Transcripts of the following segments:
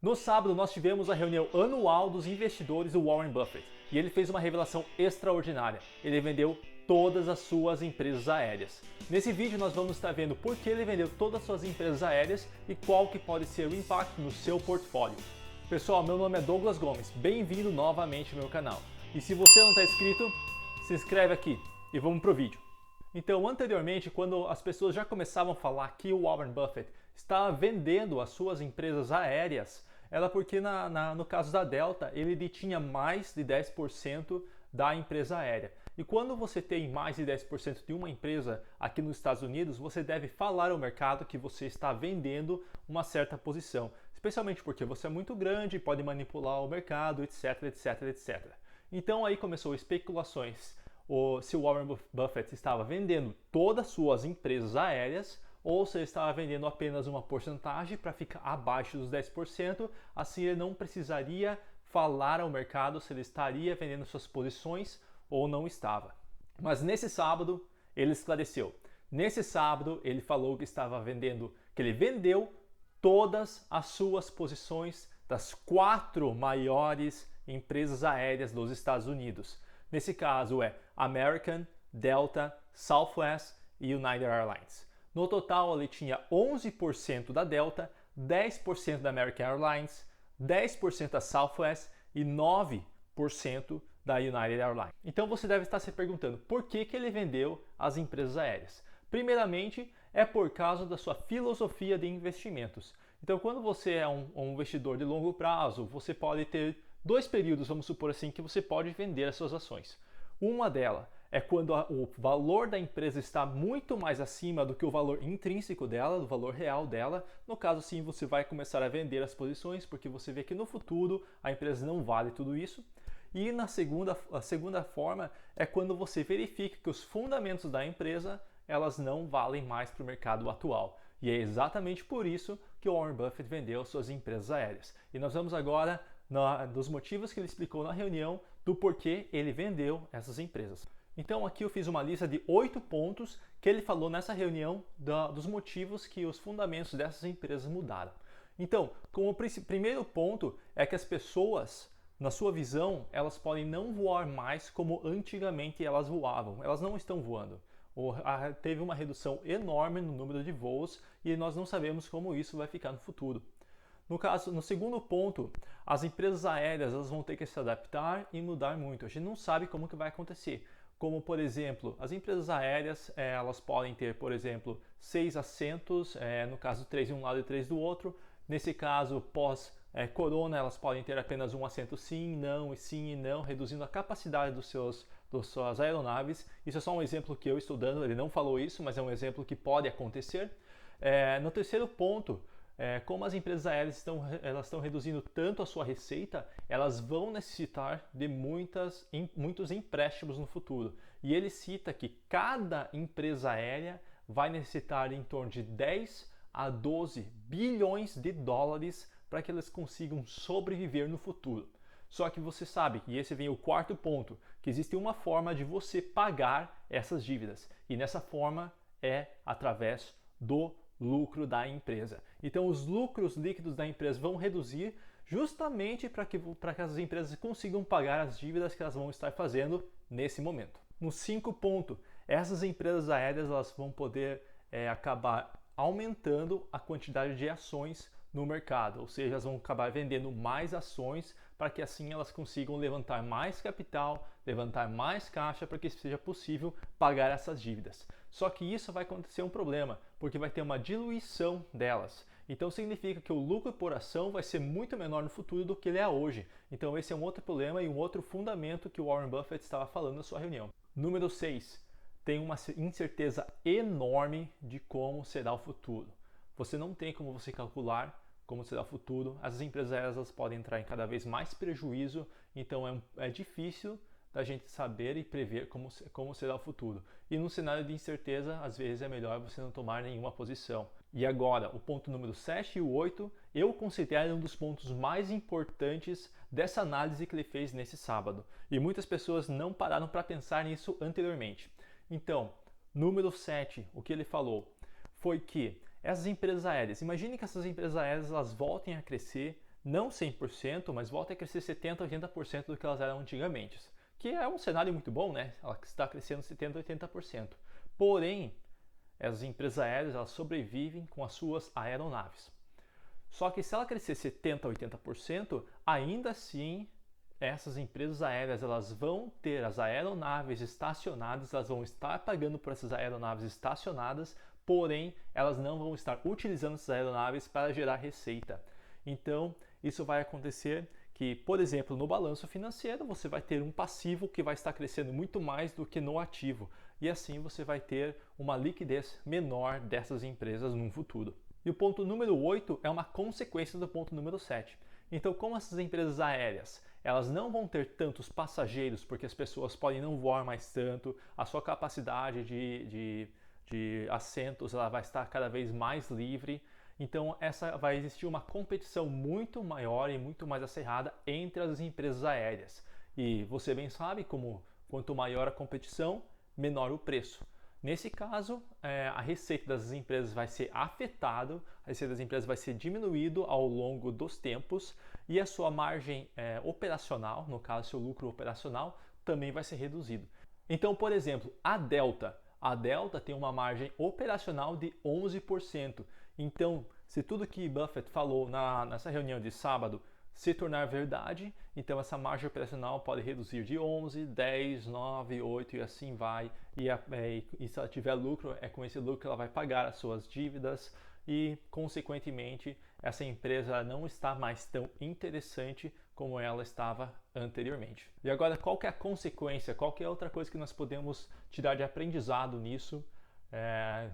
No sábado, nós tivemos a reunião anual dos investidores do Warren Buffett e ele fez uma revelação extraordinária. Ele vendeu todas as suas empresas aéreas. Nesse vídeo, nós vamos estar vendo por que ele vendeu todas as suas empresas aéreas e qual que pode ser o impacto no seu portfólio. Pessoal, meu nome é Douglas Gomes, bem-vindo novamente ao meu canal. E se você não está inscrito, se inscreve aqui e vamos pro vídeo. Então, anteriormente, quando as pessoas já começavam a falar que o Warren Buffett estava vendendo as suas empresas aéreas, era porque no caso da Delta, ele detinha mais de 10% da empresa aérea. E quando você tem mais de 10% de uma empresa aqui nos Estados Unidos, você deve falar ao mercado que você está vendendo uma certa posição, especialmente porque você é muito grande, pode manipular o mercado, etc, etc, etc. Então aí começou especulações se o Warren Buffett estava vendendo todas as suas empresas aéreas ou se ele estava vendendo apenas uma porcentagem para ficar abaixo dos 10%, assim ele não precisaria falar ao mercado se ele estaria vendendo suas posições ou não estava. Mas nesse sábado ele esclareceu. Nesse sábado ele falou que estava vendendo, que ele vendeu todas as suas posições das 4 maiores empresas aéreas dos Estados Unidos. Nesse caso é American, Delta, Southwest e United Airlines. No total, ele tinha 11% da Delta, 10% da American Airlines, 10% da Southwest e 9% da United Airlines. Então você deve estar se perguntando por que ele vendeu as empresas aéreas. Primeiramente, é por causa da sua filosofia de investimentos. Então, quando você é um investidor de longo prazo, você pode ter 2 períodos, vamos supor assim, que você pode vender as suas ações. Uma delas é quando o valor da empresa está muito mais acima do que o valor intrínseco dela, do valor real dela. No caso, sim, você vai começar a vender as posições, porque você vê que no futuro a empresa não vale tudo isso. E a segunda forma é quando você verifica que os fundamentos da empresa elas não valem mais para o mercado atual. E é exatamente por isso que o Warren Buffett vendeu suas empresas aéreas. E nós vamos agora dos motivos que ele explicou na reunião do porquê ele vendeu essas empresas. Então aqui eu fiz uma lista de 8 pontos que ele falou nessa reunião dos motivos que os fundamentos dessas empresas mudaram. Então, como primeiro ponto é que as pessoas, na sua visão, elas podem não voar mais como antigamente elas voavam. Elas não estão voando. Teve uma redução enorme no número de voos e nós não sabemos como isso vai ficar no futuro. No segundo ponto, as empresas aéreas elas vão ter que se adaptar e mudar muito. A gente não sabe como que vai acontecer. Como, por exemplo, as empresas aéreas, elas podem ter, por exemplo, 6 assentos, no caso 3 de um lado e 3 do outro. Nesse caso, pós-corona, elas podem ter apenas um assento sim e não, reduzindo a capacidade das suas aeronaves. Isso é só um exemplo que eu estou dando, ele não falou isso, mas é um exemplo que pode acontecer. No terceiro ponto, como as empresas aéreas estão reduzindo tanto a sua receita, elas vão necessitar de muitos empréstimos no futuro. E ele cita que cada empresa aérea vai necessitar em torno de 10 a 12 bilhões de dólares para que eles consigam sobreviver no futuro. Só que você sabe, e esse vem o quarto ponto, que existe uma forma de você pagar essas dívidas. E nessa forma é através do lucro da empresa. Então os lucros líquidos da empresa vão reduzir justamente para que as empresas consigam pagar as dívidas que elas vão estar fazendo nesse momento. No 5 ponto, essas empresas aéreas elas vão poder acabar aumentando a quantidade de ações no mercado, ou seja, elas vão acabar vendendo mais ações para que assim elas consigam levantar mais capital, levantar mais caixa para que seja possível pagar essas dívidas. Só que isso vai acontecer um problema, porque vai ter uma diluição delas. Então significa que o lucro por ação vai ser muito menor no futuro do que ele é hoje. Então esse é um outro problema e um outro fundamento que o Warren Buffett estava falando na sua reunião. Número 6. Tem uma incerteza enorme de como será o futuro. Você não tem como você calcular como será o futuro. As empresas aéreas podem entrar em cada vez mais prejuízo, então é difícil da gente saber e prever como será o futuro. E num cenário de incerteza, às vezes é melhor você não tomar nenhuma posição. E agora, o ponto número 7 e o 8, eu considero um dos pontos mais importantes dessa análise que ele fez nesse sábado. E muitas pessoas não pararam para pensar nisso anteriormente. Então, número 7, o que ele falou foi que essas empresas aéreas, imagine que essas empresas aéreas elas voltem a crescer não 100%, mas volta a crescer 70%, 80% do que elas eram antigamente, que é um cenário muito bom, né? Ela está crescendo 70%, 80%. Porém, as empresas aéreas elas sobrevivem com as suas aeronaves. Só que se ela crescer 70%, 80%, ainda assim essas empresas aéreas elas vão ter as aeronaves estacionadas, elas vão estar pagando por essas aeronaves estacionadas, porém elas não vão estar utilizando essas aeronaves para gerar receita. Então isso vai acontecer que, por exemplo, no balanço financeiro você vai ter um passivo que vai estar crescendo muito mais do que no ativo, e assim você vai ter uma liquidez menor dessas empresas no futuro. E o ponto número 8 é uma consequência do ponto número 7. Então, como essas empresas aéreas elas não vão ter tantos passageiros, porque as pessoas podem não voar mais tanto, a sua capacidade de assentos ela vai estar cada vez mais livre. Então, vai existir uma competição muito maior e muito mais acirrada entre as empresas aéreas. E você bem sabe como quanto maior a competição, menor o preço. Nesse caso, a receita das empresas vai ser afetada, a receita das empresas vai ser diminuído ao longo dos tempos e a sua margem operacional, no caso, seu lucro operacional, também vai ser reduzido. Então, por exemplo, a Delta tem uma margem operacional de 11%. Então, se tudo que Buffett falou nessa reunião de sábado se tornar verdade, então essa margem operacional pode reduzir de 11, 10, 9, 8 e assim vai. E se ela tiver lucro, é com esse lucro que ela vai pagar as suas dívidas e, consequentemente, essa empresa não está mais tão interessante como ela estava anteriormente. E agora, qual que é a consequência? Qual que é outra coisa que nós podemos tirar de aprendizado nisso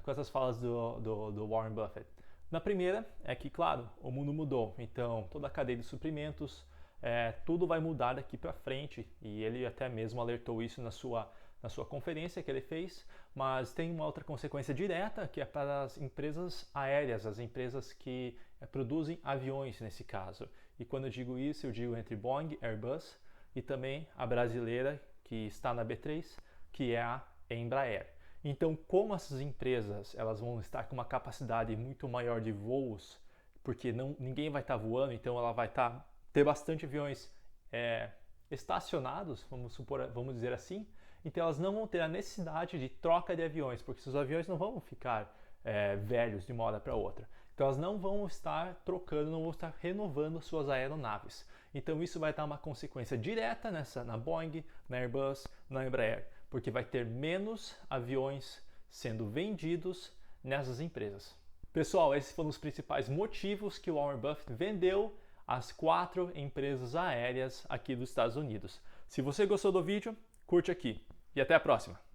com essas falas do Warren Buffett? Na primeira é que, claro, o mundo mudou, então toda a cadeia de suprimentos, tudo vai mudar daqui para frente, e ele até mesmo alertou isso na sua conferência que ele fez, mas tem uma outra consequência direta que é para as empresas aéreas, as empresas que produzem aviões nesse caso. E quando eu digo isso, eu digo entre Boeing, Airbus e também a brasileira que está na B3, que é a Embraer. Então, como essas empresas elas vão estar com uma capacidade muito maior de voos, porque ninguém vai estar voando, então ela vai ter bastante aviões estacionados, vamos dizer assim, então elas não vão ter a necessidade de troca de aviões, porque os aviões não vão ficar velhos de uma hora para outra. Então elas não vão estar trocando, não vão estar renovando suas aeronaves. Então isso vai dar uma consequência direta na Boeing, na Airbus, na Embraer, porque vai ter menos aviões sendo vendidos nessas empresas. Pessoal, esses foram os principais motivos que o Warren Buffett vendeu as 4 empresas aéreas aqui dos Estados Unidos. Se você gostou do vídeo, curte aqui e até a próxima!